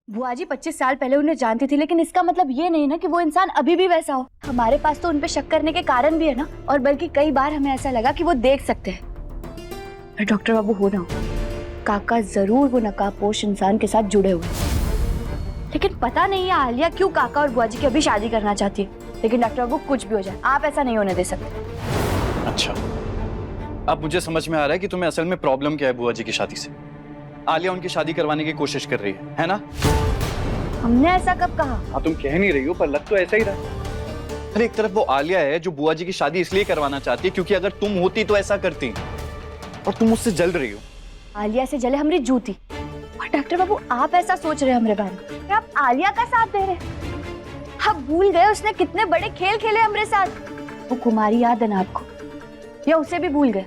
बुआ जी 25 साल पहले उन्हें जानती थी, लेकिन इसका मतलब ये नहीं ना कि वो इंसान अभी भी वैसा हो। हमारे पास तो उन पे शक करने के कारण भी है ना, और बल्कि कई बार हमें ऐसा लगा कि वो देख सकते हैं। डॉक्टर बाबू हो ना, काका जरूर वो नकाबपोश इंसान के साथ जुड़े हुए, लेकिन पता नहीं है आलिया क्यों काका और बुआ जी की अभी शादी करना चाहती है। लेकिन डॉक्टर बाबू कुछ भी हो जाए, आप ऐसा नहीं होने दे सकते। अच्छा, अब मुझे समझ में आ रहा है कि तुम्हें असल में प्रॉब्लम क्या है बुआ जी की शादी से। आलिया उनकी शादी करवाने की कोशिश कर रही है ना? हमने ऐसा कब कहा? हाँ, तुम कह नहीं रही हो, पर लग तो ऐसा ही रहा। अरे एक तरफ वो आलिया है जो बुआ जी की शादी इसलिए करवाना चाहती है क्योंकि अगर तुम होती तो ऐसा करती, और तुम मुझसे जल रही हो। आलिया से जले हमारी जूती, और डॉक्टर बाबू आप ऐसा सोच रहे हैं हमारे बारे में? आप आलिया का साथ दे रहे हैं? आप भूल गए उसने कितने बड़े खेल खेले हमारे साथ। वो कुमारी याद है ना आपको, या उसे भी भूल गए?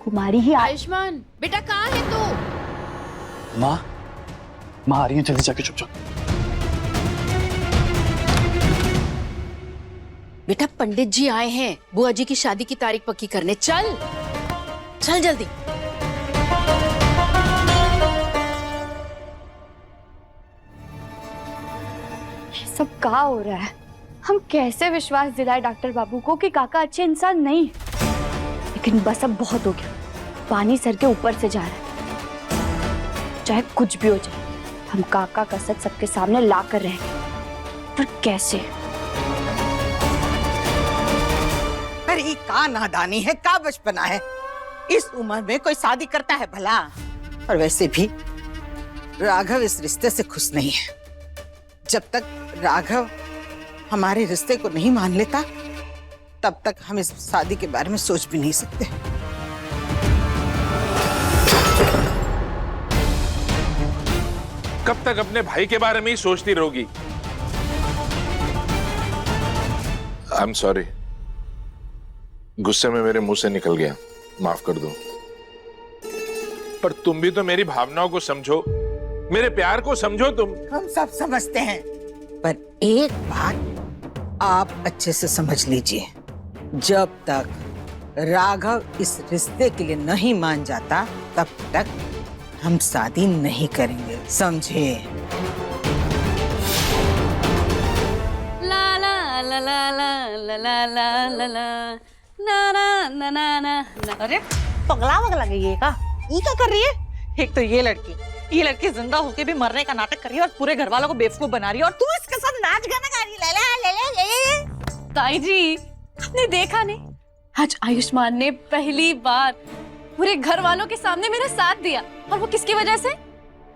कुमारी ही। आयुष्मान बेटा कहाँ है तू? माँ आ रही है, जल्दी जाके चुप चुप। बेटा पंडित जी आए हैं बुआ जी की शादी की तारीख पक्की करने। चल चल जल्दी। ये सब क्या हो रहा है? हम कैसे विश्वास दिलाए डॉक्टर बाबू को कि काका अच्छे इंसान नहीं? लेकिन बस अब बहुत हो गया, पानी सर के ऊपर से जा रहा है। चाहे कुछ भी हो जाए, हम काका का सच सबके सामने ला कर रहेंगे। पर कैसे? अरे का नादानी है, का बचपना है। इस उम्र में कोई शादी करता है भला? और वैसे भी राघव इस रिश्ते से खुश नहीं है। जब तक राघव हमारे रिश्ते को नहीं मान लेता, तब तक हम इस शादी के बारे में सोच भी नहीं सकते। कब तक अपने भाई के बारे में ही सोचती रहोगी? आई एम सॉरी, गुस्से में मेरे मुंह से निकल गया, माफ कर दो। पर तुम भी तो मेरी भावनाओं को समझो, मेरे प्यार को समझो। तुम हम सब समझते हैं, पर एक बात आप अच्छे से समझ लीजिए, जब तक राघव इस रिश्ते के लिए नहीं मान जाता, तब तक हम शादी नहीं करेंगे, समझे? ला ला ला ला ला ला ला ला ला ला ना ना ना ना ना। अरे पगला वगला गई है का? ये क्या कर रही है? एक तो ये लड़की जिंदा होके भी मरने का नाटक कर रही है और पूरे घर वालों को बेवकूफ बना रही है, और तू इसके साथ नाच गाना गा रही है। ले। ताई जी आपने देखा नहीं, आज आयुष्मान ने पहली बार पूरे घर वालों के सामने मेरा साथ दिया, और वो किसकी वजह से?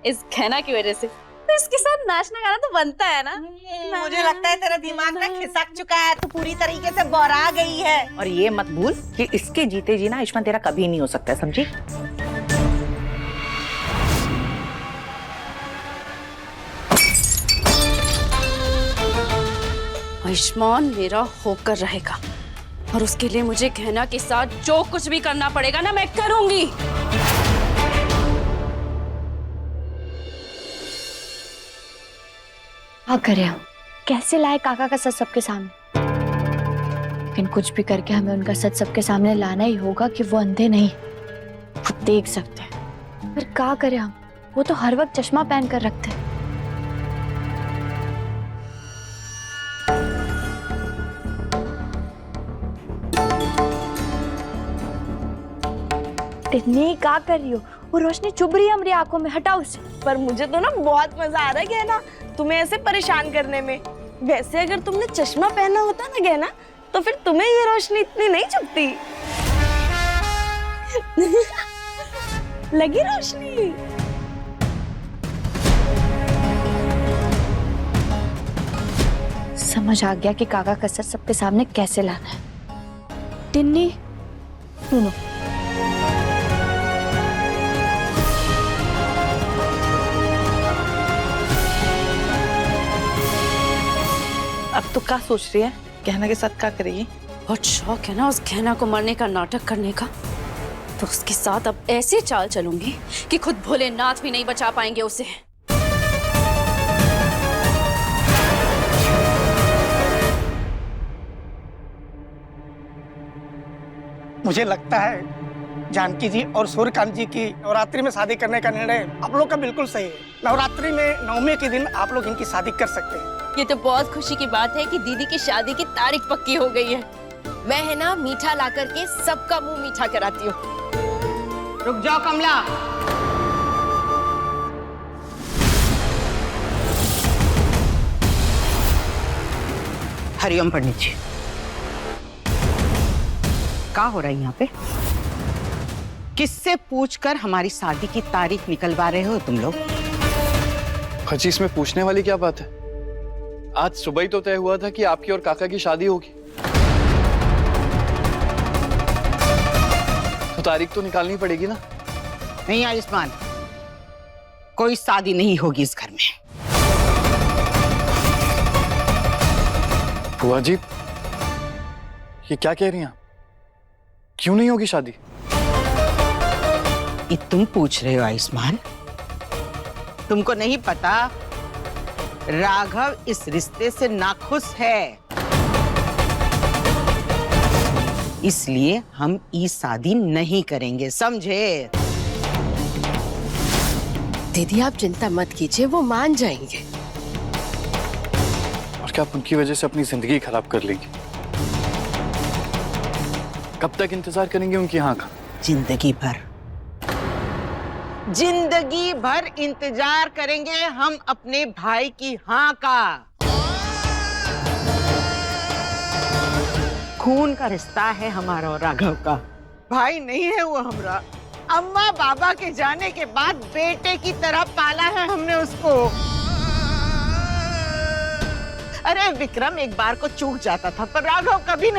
इस खैना की वजह से। तो इसके साथ नाचना गाना तो बनता है ना? मुझे लगता है तेरा दिमाग ना खिसक चुका है, तू पूरी तरीके से बौरा गई है। और ये मत भूल कि इसके जीते जी ना आयुष्मान तेरा कभी नहीं हो सकता, समझी? आयुष्मान मेरा होकर रहेगा, और उसके लिए मुझे कहना के साथ जो कुछ भी करना पड़ेगा ना, मैं करूंगी। क्या करें हम? कैसे लाए काका का सच सबके सामने? लेकिन कुछ भी करके हमें उनका सच सबके सामने लाना ही होगा कि वो अंधे नहीं, वो देख सकते हैं। पर क्या करें हम? वो तो हर वक्त चश्मा पहन कर रखते हैं। टिन्नी क्या कर रही हो? वो रोशनी चुभ रही है हमारी आंखों में, हटाओ उसे। पर मुझे तो ना बहुत मजा आ रहा है गहना, तुम्हें ऐसे परेशान करने में। वैसे अगर तुमने चश्मा पहना होता ना गहना, तो फिर तुम्हें ये रोशनी इतनी नहीं चुभती। लगी रोशनी? समझ आ गया कि काका का सच सबके सामने कैसे लाना है। टिन्नी सुनो, अब तो क्या सोच रही है? गहना के साथ क्या करेगी? बहुत शौक है ना उस गहना को मरने का, नाटक करने का, तो उसके साथ अब ऐसे चाल चलूंगी कि खुद भोलेनाथ भी नहीं बचा पाएंगे उसे। मुझे लगता है जानकी जी और सूर्यकांत जी की नवरात्रि में शादी करने का निर्णय आप लोग का बिल्कुल सही है। नवरात्रि में नवमी के दिन आप लोग इनकी शादी कर सकते हैं। ये तो बहुत खुशी की बात है कि दीदी की शादी की तारीख पक्की हो गई है। मैं है ना मीठा ला करके सबका मुंह मीठा कराती हूँ। रुक जाओ कमला। हरिओम पंडित जी, क्या हो रहा है यहाँ पे? किससे पूछकर हमारी शादी की तारीख निकलवा रहे हो तुम लोग? हाजी इसमें पूछने वाली क्या बात है? आज सुबह ही तो तय हुआ था कि आपकी और काका की शादी होगी, तो तारीख तो निकालनी पड़ेगी ना। नहीं आयुष्मान, कोई शादी नहीं होगी इस घर में। बुआ जी ये क्या कह रही हैं? क्यों नहीं होगी शादी? ये तुम पूछ रहे हो आयुष्मान? तुमको नहीं पता राघव इस रिश्ते से नाखुश है, इसलिए हम ये शादी नहीं करेंगे, समझे? दीदी आप चिंता मत कीजिए, वो मान जाएंगे। और क्या आप उनकी वजह से अपनी जिंदगी खराब कर लेंगे? कब तक इंतजार करेंगे उनकी हाँ का? जिंदगी भर, जिंदगी भर इंतजार करेंगे हम अपने भाई की हाँ का। खून का रिश्ता है हमारा और राघव का। भाई नहीं है वो हमरा। अम्मा बाबा के जाने के बाद बेटे की तरह पाला है हमने उसको। अरे विक्रम एक बार को चूक जाता था, पर राघव कभी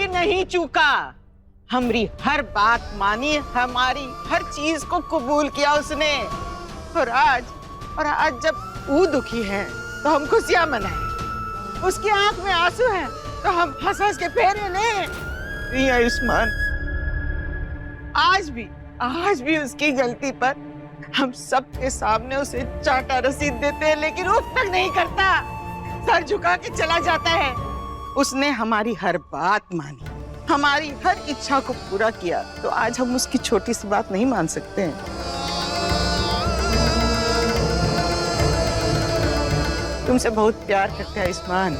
नहीं चूका। हमारी हर बात मानी, हमारी हर चीज को कबूल किया उसने। और आज जब वो दुखी है तो हम खुशियां मनाएं। उसकी आंख में आंसू है तो हम हंस हंस के फेरे लें। नहीं आयुष्मान, आज भी उसकी गलती पर हम सबके सामने उसे चाटा रसीद देते हैं, लेकिन उफ तक नहीं करता, सर झुका के चला जाता है। उसने हमारी हर बात मानी, हमारी हर इच्छा को पूरा किया, तो आज हम उसकी छोटी सी बात नहीं मान सकते हैं। तुमसे बहुत प्यार करते हैं आयुष्मान,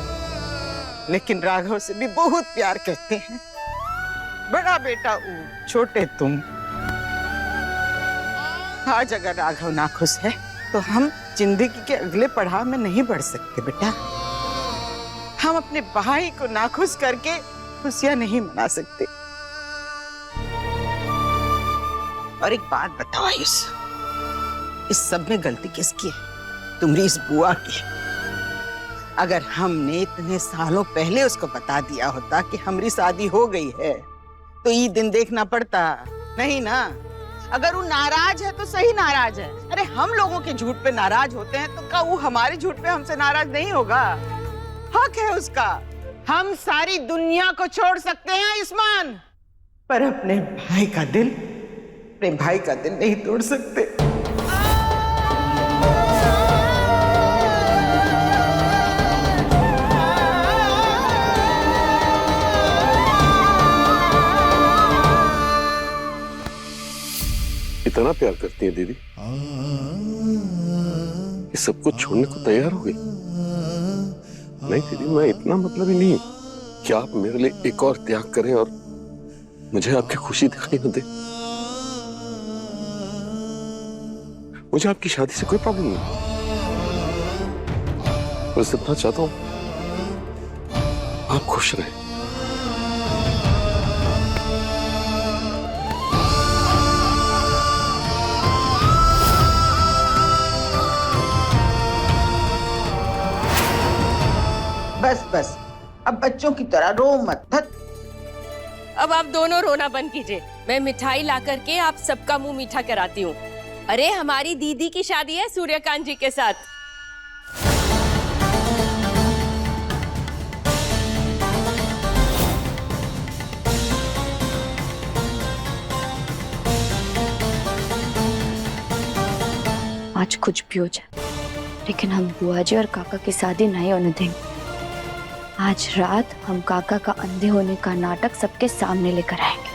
लेकिन राघव से भी बहुत प्यार करते हैं। बड़ा बेटा वो, छोटे तुम। आज अगर राघव नाखुश है तो हम जिंदगी के अगले पड़ाव में नहीं बढ़ सकते बेटा। हम अपने भाई को नाखुश करके खुशियां नहीं मना सकते। और एक बात बताओ आयुष, इस सब में गलती किसकी है? तुम्हारी इस बुआ की। अगर हमने इतने सालों पहले उसको बता दिया होता कि हमारी शादी हो गई है, तो ये दिन देखना पड़ता नहीं ना। अगर वो नाराज है तो सही नाराज है। अरे हम लोगों के झूठ पे नाराज होते हैं, तो क्या वो हमारे झूठ पे हमसे नाराज नहीं होगा? हक है उसका। हम सारी दुनिया को छोड़ सकते हैं आयुष्मान, पर अपने भाई का दिल नहीं तोड़ सकते। इतना प्यार करती है दीदी, ये सब कुछ छोड़ने को तैयार हो गई? नहीं दीदी, मैं इतना मतलब ही नहीं कि आप मेरे लिए एक और त्याग करें और मुझे आपकी खुशी दिखाई न दे। मुझे आपकी शादी से कोई प्रॉब्लम नहीं, बस इतना चाहता हूं आप खुश रहें। बस अब बच्चों की तरह रो मत। अब आप दोनों रोना बंद कीजिए। मैं मिठाई ला करके आप सबका मुंह मीठा कराती हूँ। अरे हमारी दीदी की शादी है सूर्यकांत जी के साथ। आज कुछ भी हो जाए, लेकिन हम बुआ जी और काका की शादी नहीं होने देंगे। आज रात हम काका का अंधे होने का नाटक सबके सामने लेकर आएंगे।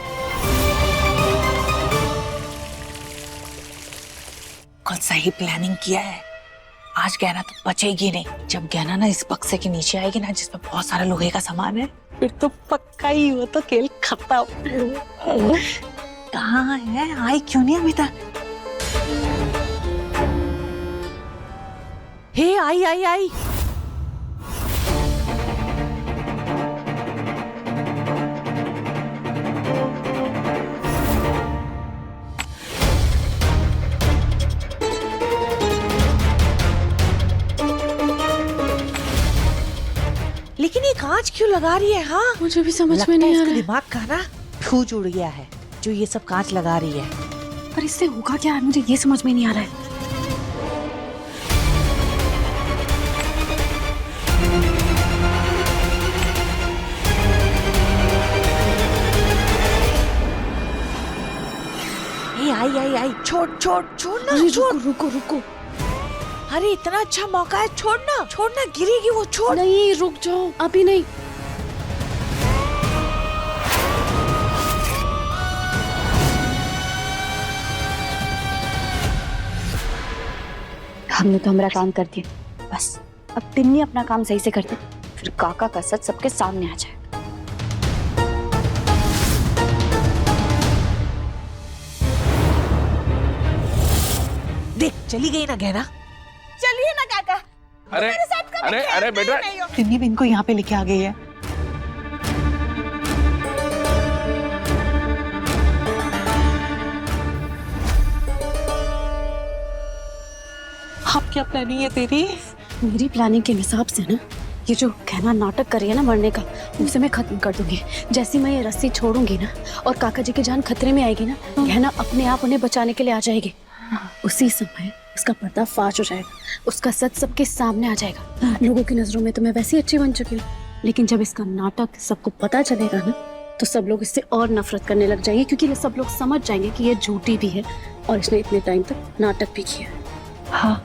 कल सही प्लानिंग किया है। आज गहना तो बचेगी नहीं। जब गहना ना इस बक्से के नीचे आएगी ना, जिसमें बहुत सारा लोहे का सामान है, फिर तो पक्का ही वो तो खेल खत्म। कहाँ है? आई क्यों नहीं अभी तक? हे आई आई आई। लेकिन ये कांच क्यों लगा रही है? हाँ, मुझे भी समझ लगता में नहीं है आ इसके रहा है। दिमाग का ना फ्यूज उड़ गया है, जो ये सब कांच लगा रही है। पर इससे होगा क्या? मुझे ये समझ में नहीं आ रहा है। ए, आई आई आई, छोड़ छोड़ छोड़ ना, अरे छोड़। रुको रुको रुको। अरे इतना अच्छा मौका है, छोड़ना छोड़ना, गिरेगी वो, छोड़। नहीं, रुक जाओ, अभी नहीं। हमने तो हमारा काम कर दिया, बस अब तिन्नी अपना काम सही से करते, फिर काका का सच सबके सामने आ जाए। देख, चली गई ना गहना। चलिए ना काका। अरे अरे अरे बेटा, तिन्नी भी इनको यहाँ पे लेके आ गई है। अब क्या प्लानिंग है तेरी? मेरी प्लानिंग के हिसाब से ना, ये जो गहना नाटक कर रही है ना मरने का, उसे मैं खत्म कर दूंगी। जैसे मैं ये रस्सी छोड़ूंगी ना और काका जी की जान खतरे में आएगी ना, गहना अपने आप उन्हें बचाने के लिए आ जाएगी। उसी समय उसका पर्दा फाश हो जाएगा, उसका सच सबके सामने आ जाएगा। लोगों की नजरों में तो मैं वैसे ही अच्छी बन चुकी हूँ, लेकिन जब इसका नाटक सबको पता चलेगा ना, तो सब लोग इससे और नफरत करने लग जाएंगे, क्योंकि सब लोग समझ जाएंगे कि ये झूठी भी है और इसने इतने टाइम तक नाटक भी किया है। हाँ,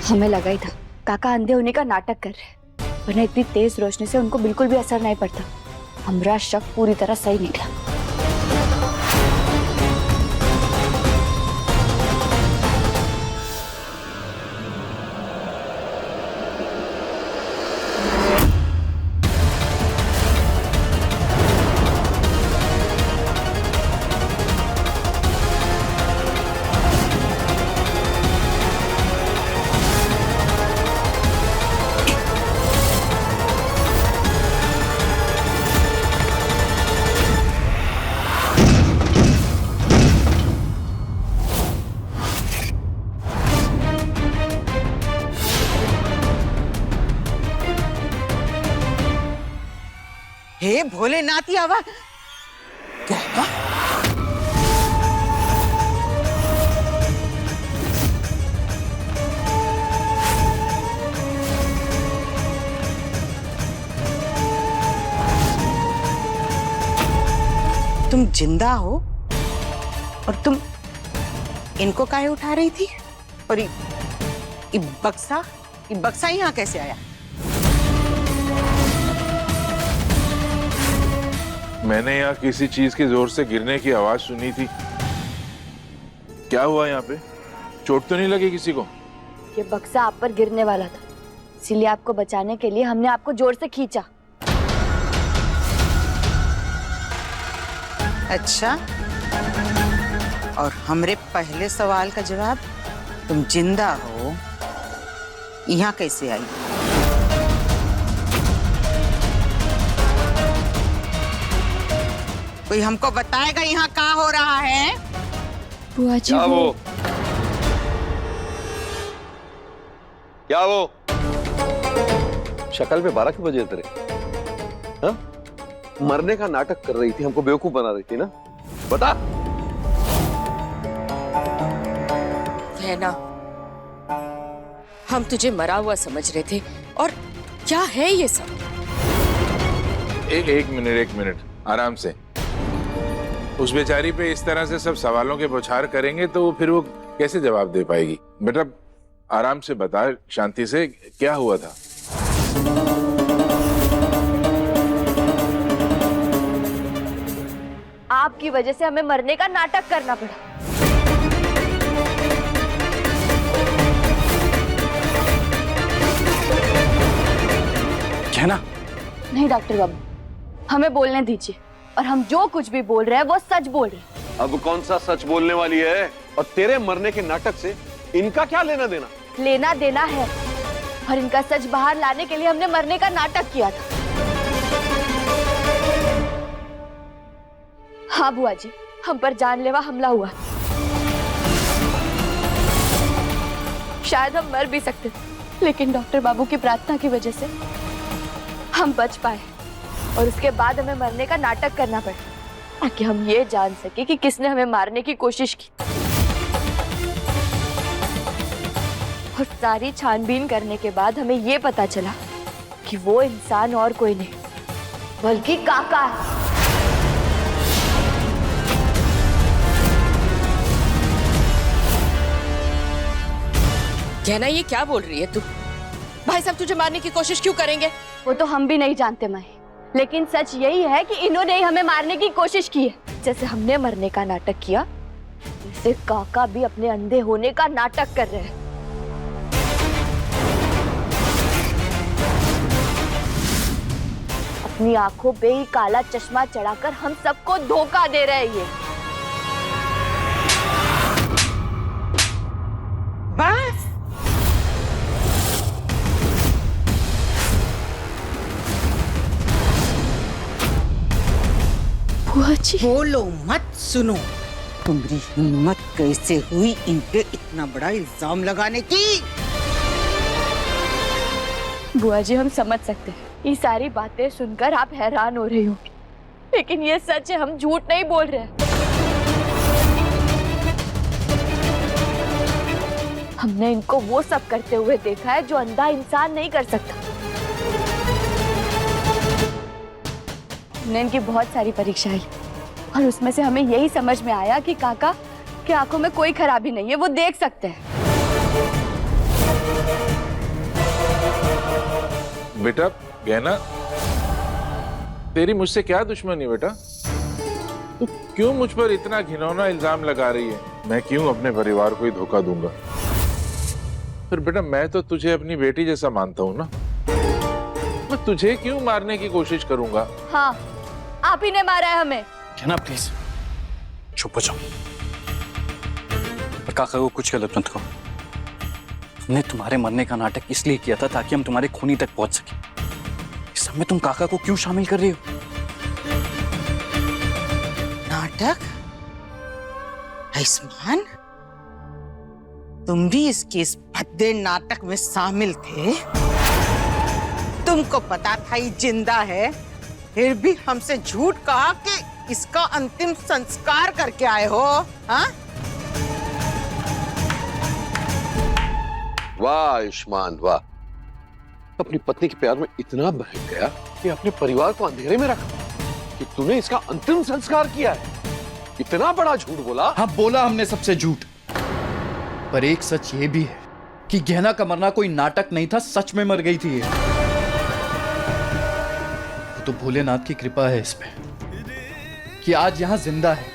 हमें लगा ही था काका अंधे होने का नाटक कर रहे हैं, वरना इतनी तेज रोशनी से उनको बिल्कुल भी असर नहीं पड़ता। हमारा शक पूरी तरह सही निकला। हे भोलेनाथ, ये आवाज गहना? तुम जिंदा हो और तुम इनको काहे उठा रही थी? और ये बक्सा यहाँ कैसे आया? मैंने यहाँ किसी चीज के जोर से गिरने की आवाज सुनी थी। क्या हुआ यहाँ पे? चोट तो नहीं लगी किसी को? ये बक्सा आप पर गिरने वाला था, इसीलिए आपको बचाने के लिए हमने आपको जोर से खींचा। अच्छा, और हमरे पहले सवाल का जवाब, तुम जिंदा हो यहाँ कैसे आई? कोई हमको बताएगा यहाँ क्या हो रहा है? बुआ जी क्या वो क्या वो शक्ल पे 12 क्यों बजे तेरे? हाँ? मरने का नाटक कर रही थी, हमको बेवकूफ बना रही थी ना? बता। कहना, हम तुझे मरा हुआ समझ रहे थे, और क्या है ये सब? एक मिनट आराम से। उस बेचारी पे इस तरह से सब सवालों के बौछार करेंगे तो फिर वो कैसे जवाब दे पाएगी? बेटा आराम से बता, शांति से, क्या हुआ था? आपकी वजह से हमें मरने का नाटक करना पड़ा। क्या ना? नहीं डॉक्टर बाबू, हमें बोलने दीजिए, और हम जो कुछ भी बोल रहे हैं वो सच बोल रहे हैं। अब कौन सा सच बोलने वाली है? और तेरे मरने के नाटक से इनका क्या लेना देना? लेना देना है, और इनका सच बाहर लाने के लिए हमने मरने का नाटक किया था। हाँ बुआ जी, हम पर जानलेवा हमला हुआ। शायद हम मर भी सकते थे, लेकिन डॉक्टर बाबू की प्रार्थना की वजह से हम बच पाए, और उसके बाद हमें मरने का नाटक करना पड़ा ताकि हम ये जान सके कि किसने हमें मारने की कोशिश की। और सारी छानबीन करने के बाद हमें ये पता चला कि वो इंसान और कोई नहीं बल्कि काका है। कहना, ये क्या बोल रही है तू? भाई साहब तुझे मारने की कोशिश क्यों करेंगे? वो तो हम भी नहीं जानते माई, लेकिन सच यही है कि इन्होंने ही हमें मारने की कोशिश की है। जैसे हमने मरने का नाटक किया, वैसे काका भी अपने अंधे होने का नाटक कर रहे हैं। अपनी आंखों पे ही काला चश्मा चढ़ाकर हम सबको धोखा दे रहे हैं ये। बस बुआ जी, बोलो मत, सुनो। तुम्हारी हिम्मत कैसे हुई इन पे इतना बड़ा इल्जाम लगाने की? बुआ जी, हम समझ सकते हैं, ये सारी बातें सुनकर आप हैरान हो रही होंगी, लेकिन ये सच है, हम झूठ नहीं बोल रहे हैं। हमने इनको वो सब करते हुए देखा है जो अंधा इंसान नहीं कर सकता। हमने इनकी बहुत सारी परीक्षाएं ली, और उसमें से हमें यही समझ में आया कि काका की आंखों में कोई खराबी नहीं है, वो देख सकते हैं। बेटा गहना, तेरी मुझसे क्या दुश्मनी बेटा? क्यों मुझ पर इतना घिनौना इल्जाम लगा रही है? मैं क्यों अपने परिवार को ही धोखा दूंगा? फिर बेटा मैं तो तुझे अपनी बेटी जैसा मानता हूँ ना, मैं तुझे क्यों मारने की कोशिश करूंगा? हाँ, आप ही ने मारा है हमें। क्या ना, प्लीज चुप हो जाओ और काका को कुछ गलत मत कहो। हमने तुम्हारे मरने का नाटक इसलिए किया था ताकि हम तुम्हारे खूनी तक पहुंच सके। इस सब में तुम काका को क्यों शामिल कर रही हो? नाटक? आयुष्मान, तुम भी इसके इस भद्दे नाटक में शामिल थे? तुमको पता था ये जिंदा है, फिर भी हमसे झूठ कहा कि इसका अंतिम संस्कार करके आए हो? हाँ? वाह आयुष्मान वाह, अपनी पत्नी के प्यार में इतना बहक गया कि अपने परिवार को अंधेरे में रखा कि तूने इसका अंतिम संस्कार किया है। इतना बड़ा झूठ बोला। हाँ, बोला हमने सबसे झूठ, पर एक सच ये भी है कि गहना का मरना कोई नाटक नहीं था, सच में मर गई थी ये। वो तो भोलेनाथ की कृपा है इस पे कि आज यहां जिंदा है,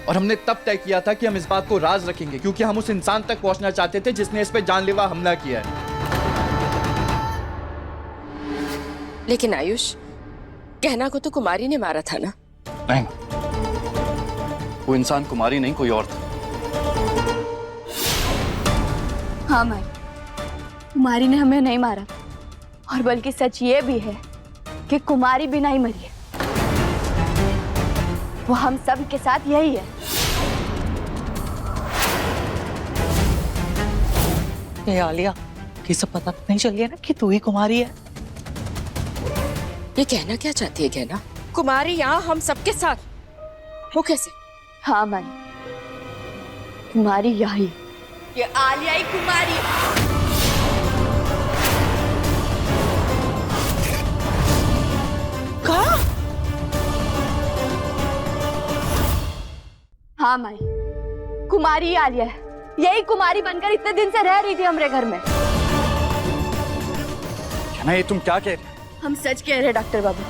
और हमने तब तय किया था कि हम इस बात को राज रखेंगे क्योंकि हम उस इंसान तक पहुंचना चाहते थे जिसने इस पे जानलेवा हमला किया है। लेकिन आयुष, गहना को तो कुमारी ने मारा था ना? नहीं, वो इंसान कुमारी नहीं कोई और था। हाँ माई, कुमारी ने हमें नहीं मारा, और बल्कि सच ये भी है कि कुमारी भी नहीं मरी है। वो हम सब के साथ यही है। ये आलिया, ये सब पता तो नहीं चल गया ना कि तू ही कुमारी है? ये कहना क्या चाहती है कहना? कुमारी यहाँ हम सबके साथ, वो कैसे? हाँ माई, कुमारी यही, ये आलिया ही कुमारी है। कहा? हाँ माई, कुमारी ही आलिया है। यही कुमारी बनकर इतने दिन से रह रही थी हमारे घर में। कहना ये तुम क्या कह रहे? हम सच कह रहे डॉक्टर बाबू,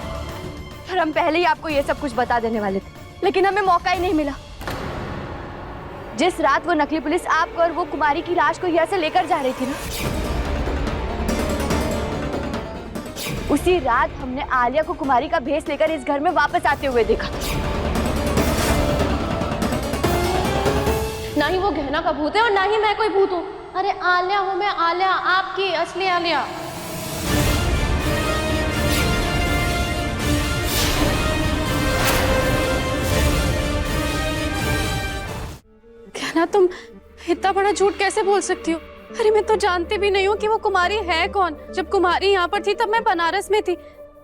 और हम पहले ही आपको ये सब कुछ बता देने वाले थे, लेकिन हमें मौका ही नहीं मिला। जिस रात वो नकली पुलिस आपको और वो कुमारी की लाश को यहाँ से लेकर जा रही थी ना, उसी रात हमने आलिया को कुमारी का भेष लेकर इस घर में वापस आते हुए देखा। ना ही वो गहना का भूत है और ना ही मैं कोई भूत हूँ। अरे आलिया हूँ मैं, आलिया, आपकी असली आलिया। गहना, तुम इतना बड़ा झूठ कैसे बोल सकती हो? अरे मैं तो जानती भी नहीं हूँ कि वो कुमारी है कौन। जब कुमारी यहाँ पर थी तब मैं बनारस में थी।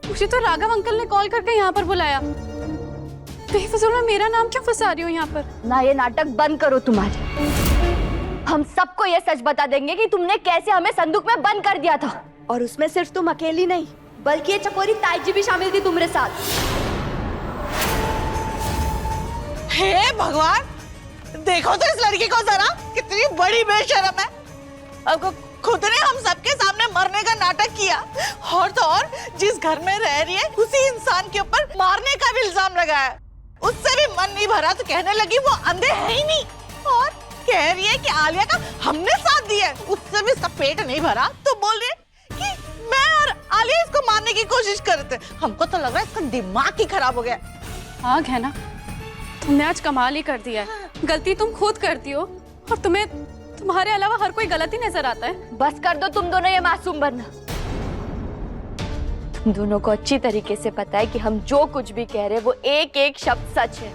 मुझे तो राघव अंकल ने कॉल करके यहाँ पर बुलाया। बेफिजूल में मेरा नाम क्यों फंसा रही हो यहाँ पर? ना, ये नाटक बंद करो तुम्हारे। हम सबको ये सच बता देंगे कि तुमने कैसे हमें संदूक में बंद कर दिया था, और उसमें सिर्फ तुम अकेली नहीं, बल्कि ये चकोरी ताई जी भी शामिल थी तुम्हारे साथ। हे भगवान, देखो तो इस लड़की को जरा, कितनी बड़ी बेशर्म है। अब खुद ने हम सबके सामने मरने का नाटक किया, और तो और जिस घर में रह रही है उसी इंसान के ऊपर मारने का भी इल्जाम लगाया। उससे भी मन नहीं भरा तो कहने लगी वो अंधे है ही नहीं, और कह रही है कि आलिया का हमने साथ दिया है। उससे भी इसका पेट नहीं भरा तो बोल रही है कि मैं और आलिया इसको मारने की कोशिश कर रहे थे। हमको तो लग रहा है इसका दिमाग ही खराब हो गया। हाँ गहना, तुमने आज कमाल ही कर दिया है। गलती तुम खुद करती हो, और तुम्हें तुम्हारे अलावा हर कोई गलत ही नजर आता है। बस कर दो तुम दोनों ये मासूम बनना। तुम दोनों को अच्छी तरीके से पता है कि हम जो कुछ भी कह रहे हैं वो एक एक शब्द सच है।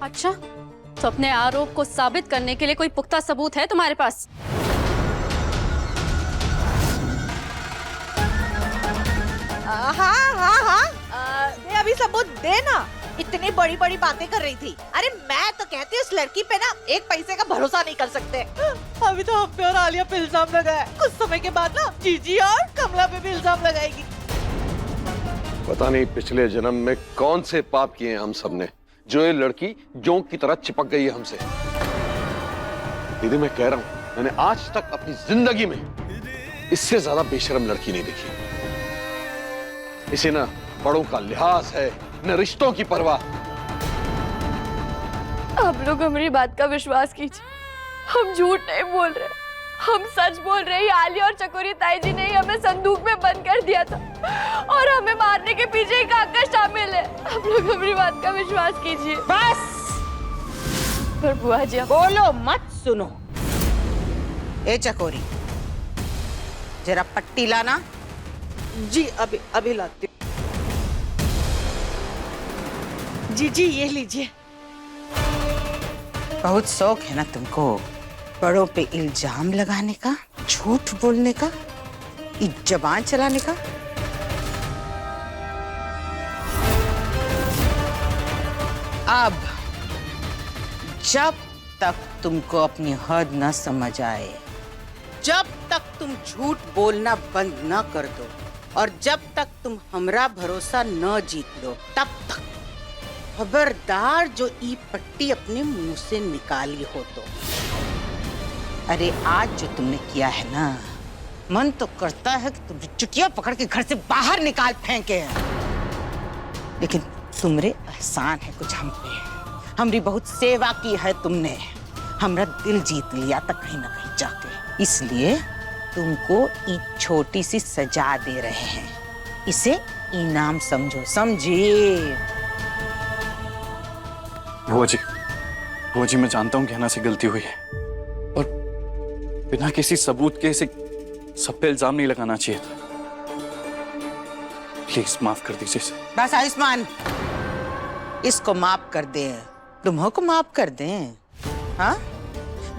अच्छा, तो अपने आरोप को साबित करने के लिए कोई पुख्ता सबूत है तुम्हारे पास? हाँ हाँ हाँ, दे अभी सबूत दे ना। इतनी बड़ी बड़ी बातें कर रही थी। अरे मैं तो कहती हूँ इस लड़की पे ना एक पैसे का भरोसा नहीं कर सकते। अभी तो हम पे और आलिया पे इल्जाम लगाया, कुछ समय के बाद ना जीजी और कमला पे भी इल्जाम लगाएगी। पता नहीं पिछले जन्म में कौन से पाप किए हैं हम सब ने, जो ये लड़की जोंक की तरह चिपक गई है हमसे। दीदी मैं कह रहा हूँ, मैंने आज तक अपनी जिंदगी में इससे ज्यादा बेशर्म लड़की नहीं देखी। इसे ना बड़ों का लिहाज है, न रिश्तों की परवाह। आप लोग हमारी बात का विश्वास कीजिए, हम झूठ नहीं बोल रहे, हम सच बोल रहे हैं। आलिया और चकोरी ताई जी ने ही हमें संदूक में बंद कर दिया था, और हमें मारने के पीछे ही काका शामिल है। आप लोग हमारी बात का विश्वास कीजिए। बस पर बुआ जी बोलो मत, सुनो। ए चकोरी, जरा पट्टी लाना। जी अभी अभी लाती हूँ। जी जी ये लीजिए। बहुत शौक है ना तुमको बड़ों पे इल्जाम लगाने का, झूठ बोलने का, जबान चलाने का। अब जब तक तुमको अपनी हद न समझ आए, जब तक तुम झूठ बोलना बंद न कर दो, और जब तक तुम हमरा भरोसा न जीत लो, तब तक खबरदार जो ई पट्टी अपने मुंह से निकाली हो तो। अरे आज जो तुमने किया है ना, मन तो करता है कि तुम्हें चुटिया पकड़ के घर से बाहर निकाल फेंके, लेकिन तुमरे एहसान है कुछ हम पे। हमारी बहुत सेवा की है तुमने, हमरा दिल जीत लिया तक कहीं ना कहीं जाके, इसलिए तुमको एक छोटी सी सजा दे रहे हैं। इसे इनाम समझो, समझिए। बुआ जी, वो जी मैं जानता हूँ गहना से गलती हुई है और बिना किसी सबूत के इसे सब पे इल्जाम नहीं लगाना चाहिए था। प्लीज माफ कर दीजिए इसे। बस आयुष्मान, इसको माफ कर दे, तुम्हों को माफ कर दे। हाँ,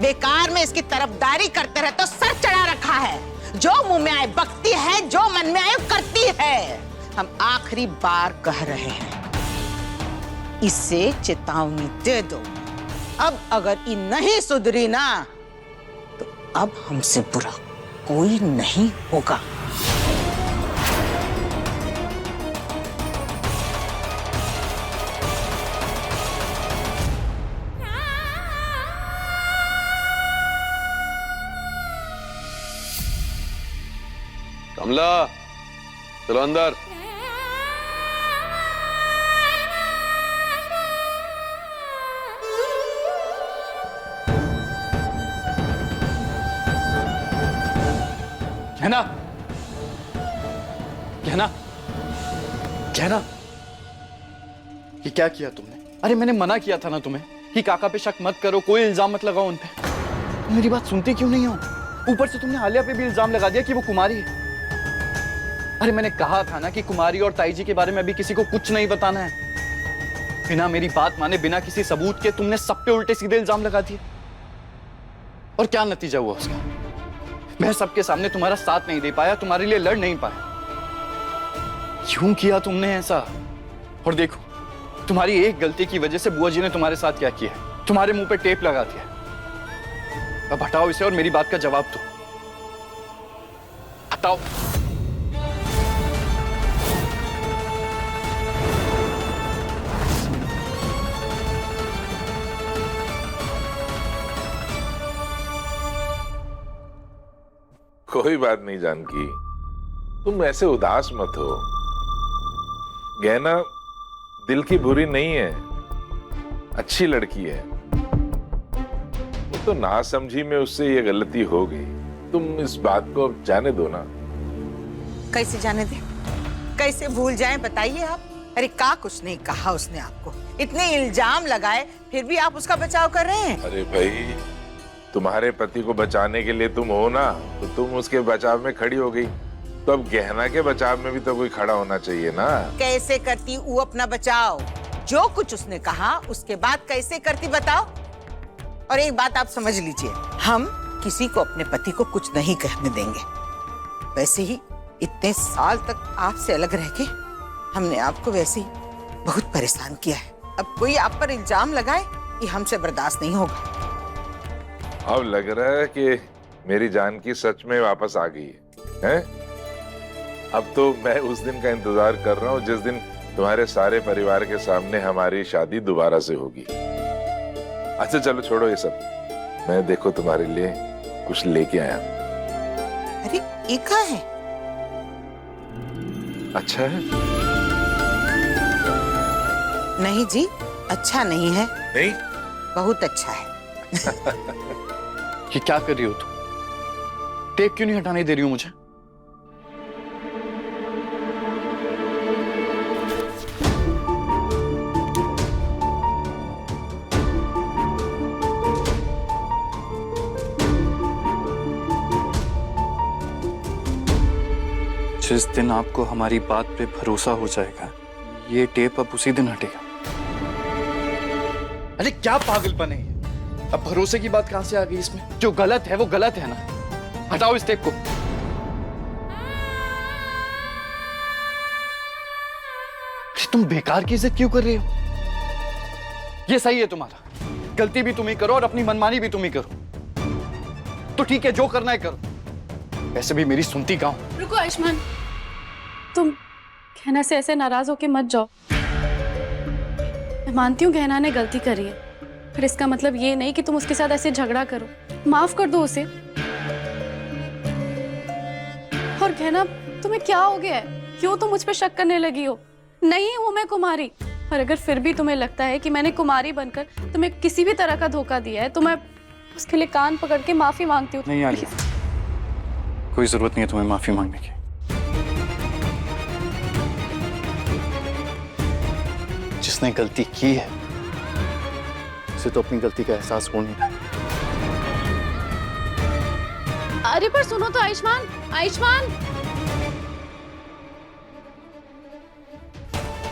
बेकार में इसकी तरफदारी करते रहे तो सर चढ़ा रखा है। जो मुंह में आए बकती है, जो मन में आए करती है। हम आखिरी बार कह रहे हैं, इसे चेतावनी दे दो। अब अगर ये नहीं सुधरी ना तो अब हमसे बुरा कोई नहीं होगा। कमला, चलो अंदर। गहना, गहना, गहना, ये क्या किया तुमने? अरे मैंने मना किया था ना तुम्हें कि काका पे शक मत करो, कोई इल्जाम मत लगाओ उन पे। मेरी बात सुनती क्यों नहीं हो? ऊपर से तुमने आलिया पे भी इल्जाम लगा दिया कि वो कुमारी है। अरे मैंने कहा था ना कि कुमारी और ताई जी के बारे में अभी किसी को कुछ नहीं बताना है। बिना मेरी बात माने, बिना किसी सबूत के तुमने सब पे उल्टे सीधे इल्जाम लगा दिए। और क्या नतीजा हुआ उसका? मैं सबके सामने तुम्हारा साथ नहीं दे पाया, तुम्हारे लिए लड़ नहीं पाया। क्यों किया तुमने ऐसा? और देखो, तुम्हारी एक गलती की वजह से बुआ जी ने तुम्हारे साथ क्या किया, तुम्हारे मुंह पे टेप लगा दिया। अब हटाओ इसे और मेरी बात का जवाब दो। हटाओ। कोई बात नहीं जानकी, तुम ऐसे उदास मत हो। गहना दिल की बुरी नहीं है, अच्छी लड़की है। वो तो नासमझी में उससे ये गलती हो गई। तुम इस बात को अब जाने दो ना। कैसे जाने दे, कैसे भूल जाएं, बताइए आप। अरे का कुछ नहीं कहा उसने आपको, इतने इल्जाम लगाए, फिर भी आप उसका बचाव कर रहे हैं। अरे भाई, तुम्हारे पति को बचाने के लिए तुम हो ना, तो तुम उसके बचाव में खड़ी हो गई, तो अब गहना के बचाव में भी तो कोई खड़ा होना चाहिए ना। कैसे करती वो अपना बचाव? जो कुछ उसने कहा उसके बाद कैसे करती बताओ। और एक बात आप समझ लीजिए, हम किसी को अपने पति को कुछ नहीं कहने देंगे। वैसे ही इतने साल तक आपसे अलग रह के हमने आपको वैसे ही बहुत परेशान किया है। अब कोई आप पर इल्जाम लगाए, ये हमसे बर्दाश्त नहीं होगा। अब लग रहा है कि मेरी जानकी सच में वापस आ गई है? अब तो मैं उस दिन का इंतजार कर रहा हूँ जिस दिन तुम्हारे सारे परिवार के सामने हमारी शादी दोबारा से होगी। अच्छा चलो छोड़ो ये सब, मैं देखो तुम्हारे लिए कुछ लेके आया। अरे ये क्या है? अच्छा है? नहीं जी, अच्छा नहीं है। नहीं? बहुत अच्छा है। ये क्या कर रही हो तुम? टेप क्यों नहीं हटाने दे रही हो मुझे? जिस दिन आपको हमारी बात पे भरोसा हो जाएगा, ये टेप अब उसी दिन हटेगा। अरे क्या पागलपन है ये? अब भरोसे की बात कहां से आ गई इसमें? जो गलत है वो गलत है ना। हटाओ इस टेप को। तुम बेकार की इज्जत क्यों कर रहे हो? ये सही है तुम्हारा, गलती भी तुम ही करो और अपनी मनमानी भी तुम ही करो। तो ठीक है, जो करना है करो। वैसे भी मेरी सुनती कहाँ? रुको आयुष्मान, तुम गहना से ऐसे नाराज होके मत जाओ। मैं मानती हूँ गहना ने गलती करी है, फिर इसका मतलब ये नहीं कि तुम उसके साथ ऐसे झगड़ा करो। माफ कर दो उसे। और गहना, तुम्हें क्या हो गया है? क्यों तुम मुझ पे शक करने लगी हो? नहीं हूं मैं कुमारी। और अगर फिर भी तुम्हें लगता है कि मैंने कुमारी बनकर तुम्हें किसी भी तरह का धोखा दिया है, तो मैं उसके लिए कान पकड़ के माफी मांगती हूँ। नहीं आलिया, कोई जरूरत नहीं है तुम्हें माफी मांगने की। जिसने गलती की है उसे तो अपनी गलती का एहसास हो नहीं रहा। अरे पर सुनो तो आयुष्मान, आयुष्मान।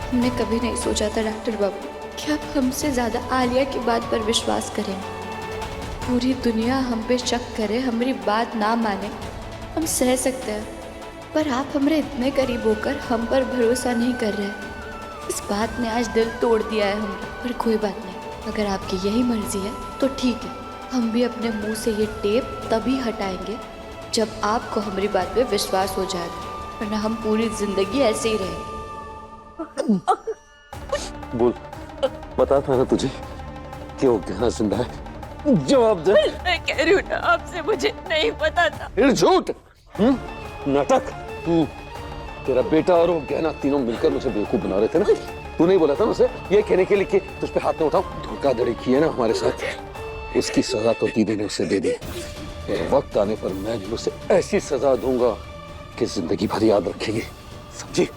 हमने कभी नहीं सोचा था डॉक्टर बाबू कि आप हमसे ज्यादा आलिया की बात पर विश्वास करें। पूरी दुनिया हम पे शक करे, हमारी बात ना माने, हम सह सकते हैं, पर आप हमारे इतने करीब होकर हम पर भरोसा नहीं कर रहे। इस बात ने आज दिल तोड़ दिया है हम, पर कोई बात नहीं। अगर आपकी यही मर्जी है तो ठीक है, हम भी अपने मुंह से ये टेप तभी हटाएंगे जब आपको हमारी बात पे विश्वास हो जाएगा, वरना हम पूरी जिंदगी ऐसे ही रहेंगे। बोल, बता था ना तुझे कि वो गहना जिंदा है, जवाब दे। मैं कह रही हूँ ना आपसे, मुझे नहीं पता था। फिर झूठ, नाटक। तू, तेरा बेटा और वो गहना तीनों मिलकर मुझे बेवकूफ बना रहे थे ना। तू नहीं बोला था ना उसे ये कहने के लिए कि तुझ पे हाथ न उठाओ। धोखाधड़ी की है ना हमारे साथ, उसकी सजा तो दीदी ने उसे दे दी। वक्त आने पर मैं भी उसे ऐसी सजा दूंगा कि जिंदगी भर याद रखेगी, समझी?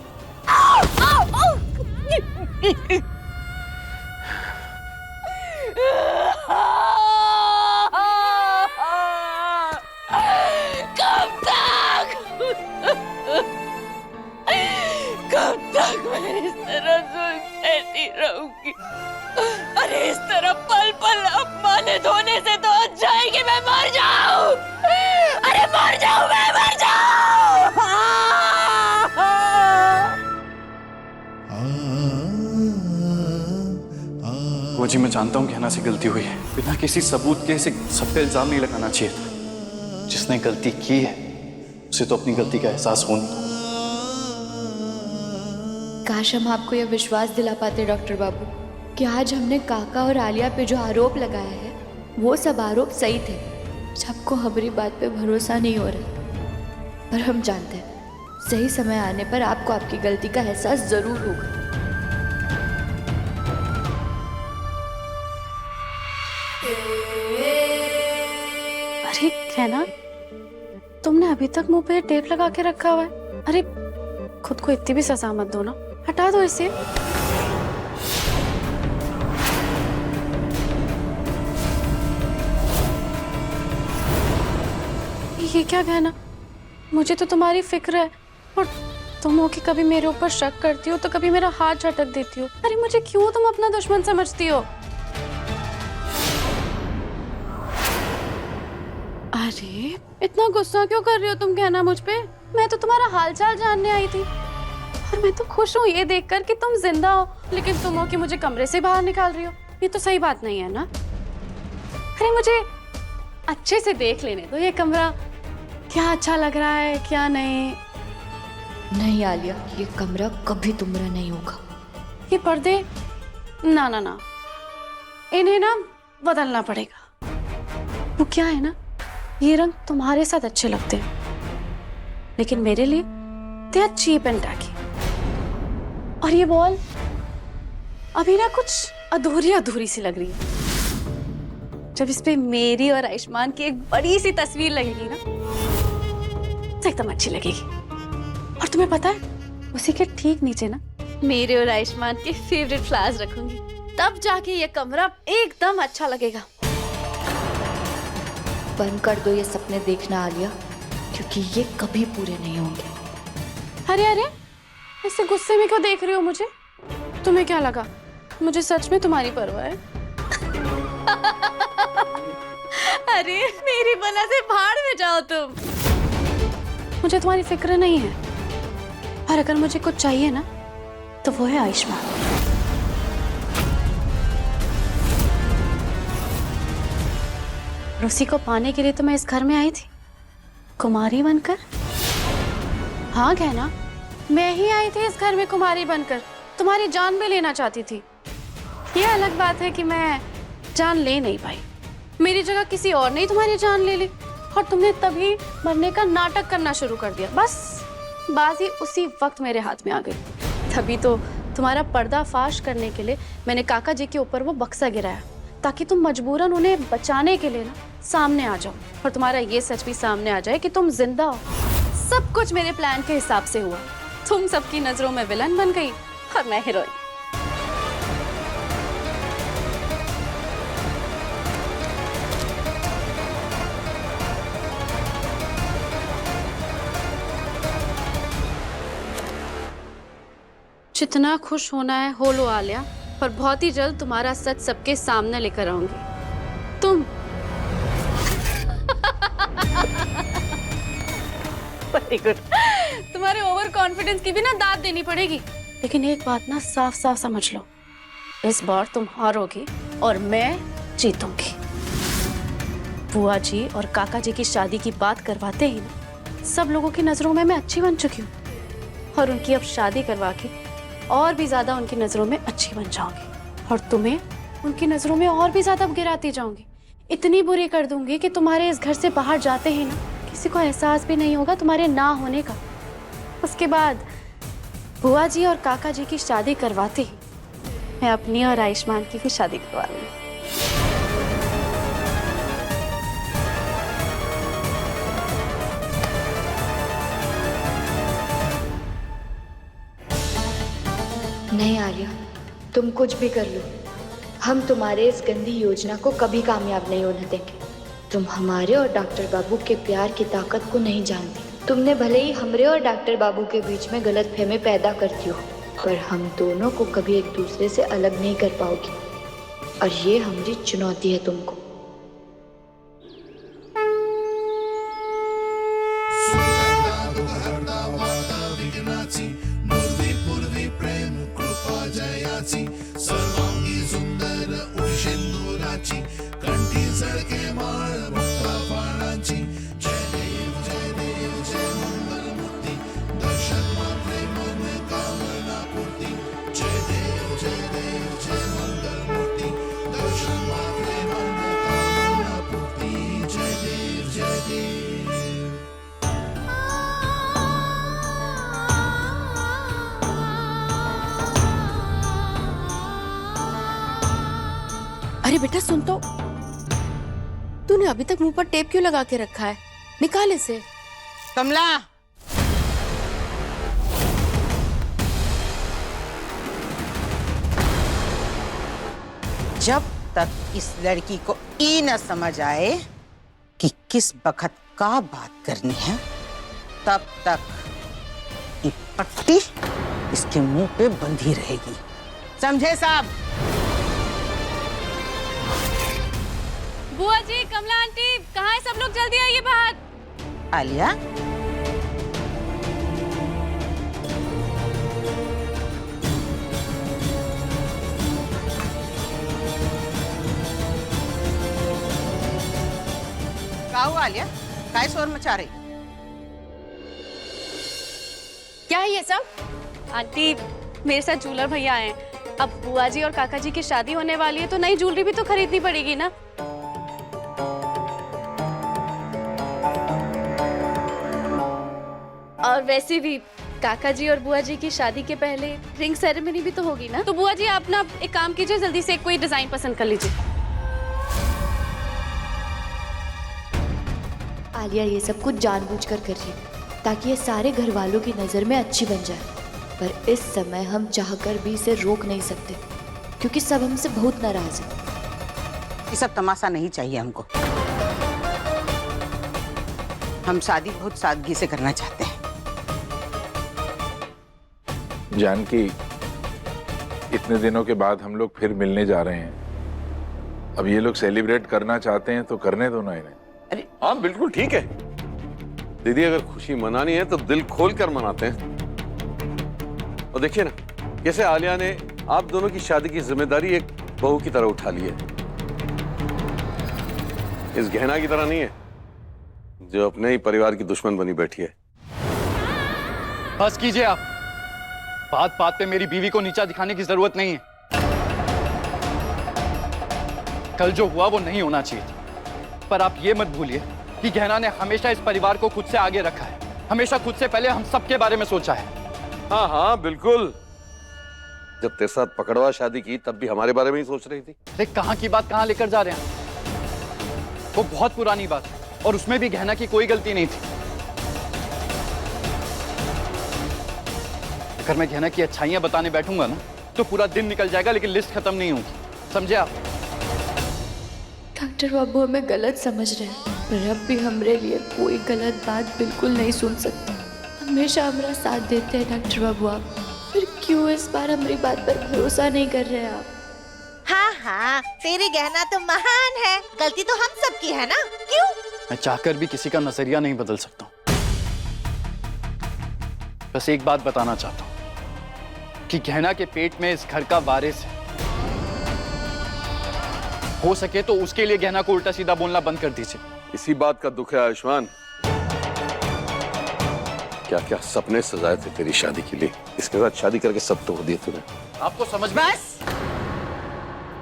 कब तक मैं इस तरह सहती रहूंगी? अरे इस तरह पल पल अपमानित होने से तो अच्छा है कि मैं मर जाऊं। अरे मर जाऊं, मैं मर जाऊं। वो जी मैं जानता हूँ कहना से गलती हुई है, बिना किसी सबूत के इसे सब पे इल्जाम नहीं लगाना चाहिए था। जिसने गलती की है उसे तो अपनी गलती का एहसास हो नहीं। काश हम आपको यह विश्वास दिला पाते डॉक्टर बाबू कि आज हमने काका और आलिया पे जो आरोप लगाया है वो सब आरोप सही थे। सबको हमारी बात पे भरोसा नहीं हो रहा, पर हम जानते हैं सही समय आने पर आपको आपकी गलती का एहसास जरूर होगा। अरे कहना, तुमने अभी तक मुंह पे टेप लगा के रखा हुआ है। अरे खुद को इतनी भी सजा मत दो ना, हटा दो इसे। ये क्या कहना, मुझे तो तुम्हारी फिक्र है, और तुम हो कि कभी मेरे ऊपर शक करती हो तो कभी मेरा हाथ झटक देती हो। अरे मुझे क्यों तुम अपना दुश्मन समझती हो? अरे इतना गुस्सा क्यों कर रही हो तुम कहना मुझ पे? मैं तो तुम्हारा हालचाल जानने आई थी, और मैं तो खुश हूँ ये देखकर कि तुम जिंदा हो, लेकिन तुम हो कि मुझे कमरे से बाहर निकाल रही हो। ये तो सही बात नहीं है ना। अरे मुझे अच्छे से देख लेने दो ये कमरा, क्या अच्छा लग रहा है क्या नहीं। नहीं आलिया, ये कमरा कभी तुम्हारा नहीं होगा। ये पर्दे ना ना ना, इन्हें ना बदलना पड़ेगा। वो क्या है ना, ये रंग तुम्हारे साथ अच्छे लगते हैं, लेकिन मेरे लिए they are cheap and tacky. और ये वॉल अभी ना कुछ अधूरी अधूरी सी लग रही है। जब इस पे मेरी और आयुष्मान की एक बड़ी सी तस्वीर लगेगी ना तो एकदम अच्छी लगेगी। और तुम्हें पता है, उसी के ठीक नीचे ना मेरे और आयुष्मान के फेवरेट फ्लावर्स रखूंगी, तब जाके ये कमरा एकदम अच्छा लगेगा। बंद कर दो ये सपने देखना आलिया, क्योंकि ये कभी पूरे नहीं होंगे। अरे अरे, ऐसे गुस्से में क्यों देख रही हो मुझे? तुम्हें क्या लगा मुझे सच में तुम्हारी परवाह है? अरे मेरी बला से भाड़ में जाओ तुम, मुझे तुम्हारी फिक्र नहीं है। और अगर मुझे कुछ चाहिए ना तो वो है आयुष्मान। उसी को पाने के लिए तो मैं इस घर में आई थी, कुमारी बनकर। हाँ कहना, मैं ही आई थी इस घर में कुमारी बनकर, तुम्हारी जान भी लेना चाहती थी। ये अलग बात है कि मैं जान ले नहीं पाई, मेरी जगह किसी और ने तुम्हारी जान ले ली, और तुमने तभी मरने का नाटक करना शुरू कर दिया। बस बाजी उसी वक्त मेरे हाथ में आ गई। तभी तो तुम्हारा पर्दाफाश करने के लिए मैंने काका जी के ऊपर वो बक्सा गिराया, ताकि तुम मजबूरन उन्हें बचाने के लिए ना सामने आ जाओ, और तुम्हारा ये सच भी सामने आ जाए कि तुम जिंदा हो। सब कुछ मेरे प्लान के हिसाब से हुआ। तुम सबकी नजरों में विलन बन गई और मैं हीरोइन। जितना खुश होना है हो लो आलिया, पर बहुत ही जल्द तुम्हारा सच सबके सामने लेकर आऊंगी। तुम वेरी गुड। तुम्हारे ओवर कॉन्फिडेंस की भी ना दाद देनी पड़ेगी, लेकिन एक बात ना साफ साफ समझ लो, इस बार तुम हारोगी और मैं जीतूंगी। बुआ जी और काका जी की शादी की बात करवाते ही ना सब लोगों की नजरों में मैं अच्छी बन चुकी हूँ, और उनकी अब शादी करवा के और भी ज्यादा उनकी नजरों में अच्छी बन जाऊंगी, और तुम्हें उनकी नजरों में और भी ज्यादा गिराती जाऊंगी। इतनी बुरी कर दूंगी कि तुम्हारे इस घर से बाहर जाते ही ना किसी को एहसास भी नहीं होगा तुम्हारे ना होने का। उसके बाद बुआ जी और काका जी की शादी करवाते ही मैं अपनी और आयुष्मान की भी शादी करवा लूंगी। नहीं आर्या, तुम कुछ भी कर लो, हम तुम्हारे इस गंदी योजना को कभी कामयाब नहीं होने देंगे। तुम हमारे और डॉक्टर बाबू के प्यार की ताकत को नहीं जानती। तुमने भले ही हमरे और डॉक्टर बाबू के बीच में गलतफहमी पैदा करती हो, पर हम दोनों को कभी एक दूसरे से अलग नहीं कर पाओगी, और ये हमारी चुनौती है तुमको। अरे बेटा सुन तो, तूने अभी तक मुंह पर टेप क्यों लगा के रखा है? निकाल इसे। कमला, जब तक इस लड़की को ये न समझ आए कि किस बखत का बात करनी है, तब तक ये पट्टी इसके मुंह पे बंधी रहेगी। समझे साहब? बुआ जी, कमला आंटी, कहाँ है सब लोग? जल्दी आइए बाहर। आलिया, क्या हुआ आलिया? काय शोर मचा रही? क्या है ये सब? आंटी, मेरे साथ ज्वेलर भैया आए हैं। अब बुआ जी और काका जी की शादी होने वाली है, तो नई ज्वेलरी भी तो खरीदनी पड़ेगी ना। और वैसे भी काका जी और बुआ जी की शादी के पहले रिंग सेरेमनी भी तो होगी ना। तो बुआ जी आप ना एक काम कीजिए, जल्दी से कोई डिजाइन पसंद कर लीजिए। आलिया ये सब कुछ जानबूझकर कर रही है ताकि ये सारे घर वालों की नज़र में अच्छी बन जाए, पर इस समय हम चाहकर भी इसे रोक नहीं सकते क्योंकि सब हमसे बहुत नाराज है। ये सब तमाशा नहीं चाहिए हमको। हम शादी बहुत सादगी से करना चाहते हैं। जानकी, इतने दिनों के बाद हम लोग फिर मिलने जा रहे हैं। अब ये लोग सेलिब्रेट करना चाहते हैं तो करने दो ना इन्हें। अरे हाँ, बिल्कुल ठीक है दीदी, अगर खुशी मनानी है तो दिल खोल कर मनाते हैं। और देखिए ना, कैसे आलिया ने आप दोनों की शादी की जिम्मेदारी एक बहू की तरह उठा ली है। इस गहना की तरह नहीं है जो अपने ही परिवार की दुश्मन बनी बैठी है। बस कीजिए आप, बात बात पे मेरी बीवी को नीचा दिखाने की जरूरत नहीं है। कल जो हुआ वो नहीं होना चाहिए था, पर आप ये मत भूलिए कि गहना ने हमेशा इस परिवार को खुद से आगे रखा है, हमेशा खुद से पहले हम सबके बारे में सोचा है। हाँ हाँ बिल्कुल, जब तेरे साथ पकड़वा शादी की तब भी हमारे बारे में ही सोच रही थी। अरे कहाँ की बात कहाँ लेकर जा रहे हैं? वो बहुत पुरानी बात है और उसमें भी गहना की कोई गलती नहीं थी। अगर मैं गहना की अच्छाइयां बताने बैठूंगा ना तो पूरा दिन निकल जाएगा, लेकिन लिस्ट खत्म नहीं होगी, समझे आप? डॉक्टर बाबू हमें गलत समझ रहे हैं, पर अब भी हमरे लिए कोई गलत बात बिल्कुल नहीं सुन सकते। हमेशा हमारा साथ देते हैं डॉक्टर बाबू आप। फिर क्यों इस बार हमारी बात पर भरोसा नहीं कर रहे आप? हाँ हाँ, तेरी गहना तो महान है, गलती तो हम सब की है ना, क्यों? मैं चाहकर भी किसी का नजरिया नहीं बदल सकता हूं। बस एक बात बताना चाहता हूं कि गहना के पेट में इस घर का वारिस है। हो सके तो उसके लिए गहना को उल्टा सीधा बोलना बंद कर दीजिए। इसी बात का दुख है आयुष्मान। क्या क्या सपने सजाए थे तेरी शादी के लिए, इसके साथ शादी करके सब तोड़ दिए तूने। आपको समझ में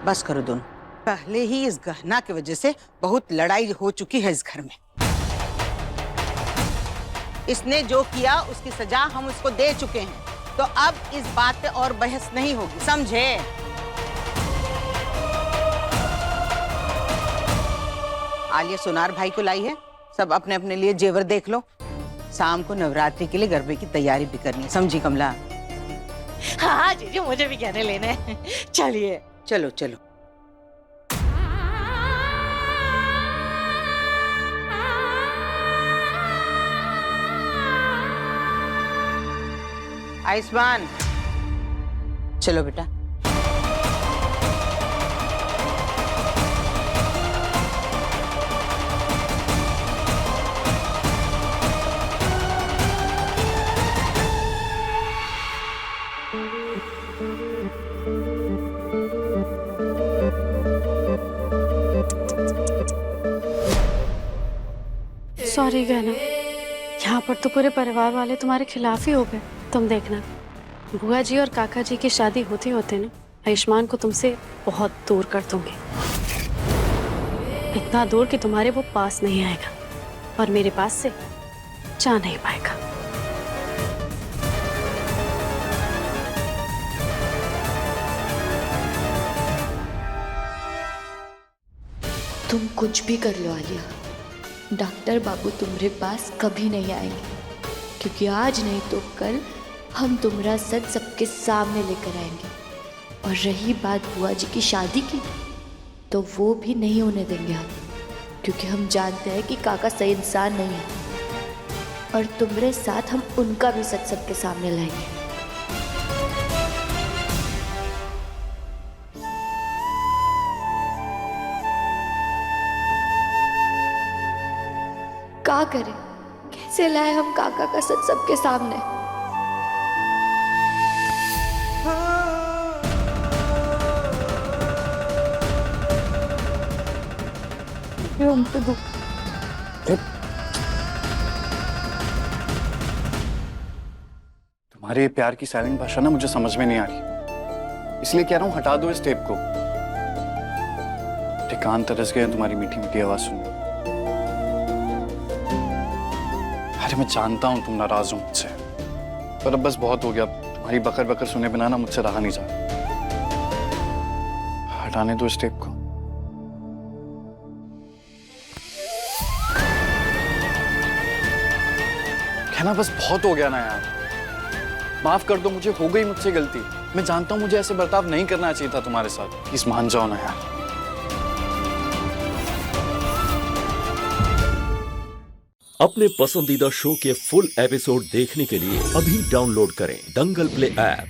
बस करो दोनों। पहले ही इस गहना की वजह से बहुत लड़ाई हो चुकी है इस घर में। इसने जो किया उसकी सजा हम उसको दे चुके हैं, तो अब इस बात पे और बहस नहीं होगी, समझे? आलिया सोनार भाई को लाई है, सब अपने अपने लिए जेवर देख लो। शाम को नवरात्रि के लिए गरबे की तैयारी भी करनी है, समझी कमला? हाँ जीजू, मुझे भी गहने लेने हैं। चलिए चलो चलो। आयुष्मान, चलो बेटा। सॉरी गहना, यहाँ पर तो पूरे परिवार वाले तुम्हारे खिलाफ ही हो गए। तुम देखना, बुआ जी और काका जी की शादी होते होते ना आयुष्मान को तुमसे बहुत दूर कर दूंगी। इतना दूर कि तुम्हारे वो पास नहीं आएगा और मेरे पास से जा नहीं पाएगा। तुम कुछ भी कर लो आलिया, डॉक्टर बाबू तुम्हारे पास कभी नहीं आएंगे, क्योंकि आज नहीं तो कल हम तुम्हारा सच सबके सामने लेकर आएंगे। और रही बात बुआ जी की शादी की, तो वो भी नहीं होने देंगे हम, क्योंकि हम जानते हैं कि काका सही इंसान नहीं है, और तुम्हारे साथ हम उनका भी सच सबके सामने लाएंगे। क्या करें, कैसे लाए हम काका का सच सबके सामने? हम पे दुख। तुम्हारे प्यार की साइलेंट भाषा ना मुझे समझ में नहीं आ रही, इसलिए कह रहा हूं हटा दो इस टेप को। कान तरस गए तुम्हारी मीठी मीठी आवाज सुन। अरे मैं जानता हूं तुम नाराज हो मुझसे, पर अब बस बहुत हो गया। तुम्हारी बकर बकर सुने बिना ना मुझसे रहा नहीं जाता। हटाने दो इस टेप को। कहना बस बहुत हो गया ना यार, माफ कर दो मुझे, हो गई मुझसे गलती। मैं जानता हूं मुझे ऐसे बर्ताव नहीं करना चाहिए था तुम्हारे साथ, प्लीज मान जाओ ना यार। अपने पसंदीदा शो के फुल एपिसोड देखने के लिए अभी डाउनलोड करें दंगल प्ले ऐप।